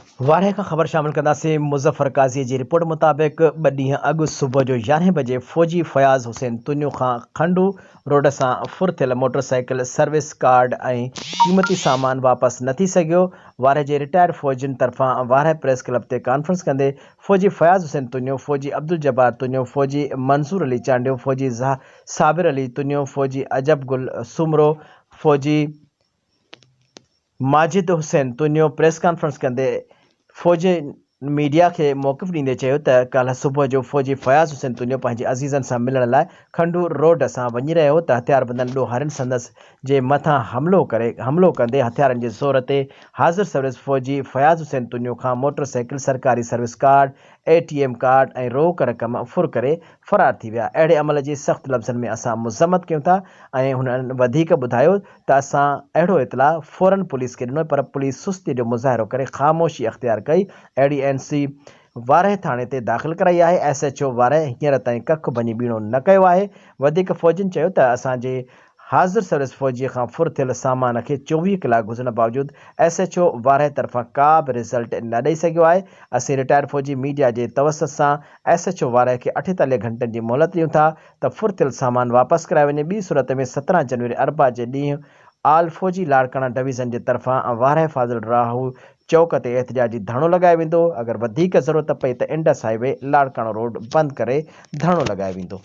वारहे खां ख़बर शामिल कंदासीं। मुज़फ़र काज़ी जी रिपोर्ट मुताबिक़ 2 ॾींहं अॻु सुबुह जो 11 बजे फ़ौजी फ़याज़ हुसैन तुनियो खां खंडू रोड सां फुर थियल मोटरसाइकिल सर्विस कार्ड ऐं क़ीमती सामान वापसि न थी सघियो। वारहे जे रिटायर्ड फ़ौजियुनि तरफ़ां वारहे प्रेस क्लब ते कॉन्फ्रेंस कंदे फ़ौजी फ़याज़ हुसैन तुनियो, फ़ौजी अब्दुल जब्बार तुनियो, फ़ौजी मंसूर अली चांडियो, फ़ौजी साबिर अली तुनियो, फ़ौजी अजब गुल सुमरो, फ़ौजी माजिद हुसैन तुनियो प्रेस कॉन्फ्रेंस कंदे फ़ौजी मीडिया के मौक़िफ़ ॾींदे चयो त काल्ह सुबुह जो फ़ौजी फ़याज़ हुसैन तुनियो पंहिंजे अज़ीज़नि सां मिलण लाइ खंडूर रोड सां वञी रहियो हो त हथियारबंदनि ॾोहारियुनि संदसि जे मथां हमलो कंदे हथियारनि जे ज़ोर ते हाज़िर सर्विस फ़ौजी फ़याज़ हुसैन तुनियो खां मोटरसाइकिल, सरकारी सर्विस कार्ड, ATM कार्ड ऐं रोक रक़म फुर करे फ़रार थी विया। अहिड़े अमल जी सख़्त लफ़्ज़नि में असां मुज़म्मत कयूं था ऐं हुननि वधीक ॿुधायो त असां अहिड़ो इतलाउ फ़ौरन पुलिस खे ॾिनो, पर पुलिस सुस्ती जो मुज़ाहिरो करे ख़ामोशी अख़्तियार कई। ADNC वारहे थाणे ते दाख़िल कराई आहे। SHO वारहे हींअर ताईं कख भञी बीणो न कयो आहे। वधीक फ़ौजियुनि चयो त असांजे हाज़िर सर्विस फ़ौजीअ खां फुर थियल सामान खे 24 कलाक गुज़रण बावजूदि SHO वारहे तरफ़ां का बि रिज़ल्ट न ॾेई सघियो आहे। असीं रिटायर्ड फ़ौजी मीडिया जे तवसत सां SHO वारहे खे 48 घंटनि जी मोहलत ॾियूं था त फुर थियल सामान वापसि कराए वञे। ॿी सूरत में 17 जनवरी अरबा जे ॾींहुं आल फ़ौजी लाड़काना डिवीज़न जे तरफ़ां वारहे फाज़िल राहू चौक ते एहतिजाजी धरणो लॻायो वेंदो। अगरि वधीक ज़रूरत पई त इंडस हाईवे लाड़काणो रोड बंदि करे धरणो लॻायो वेंदो।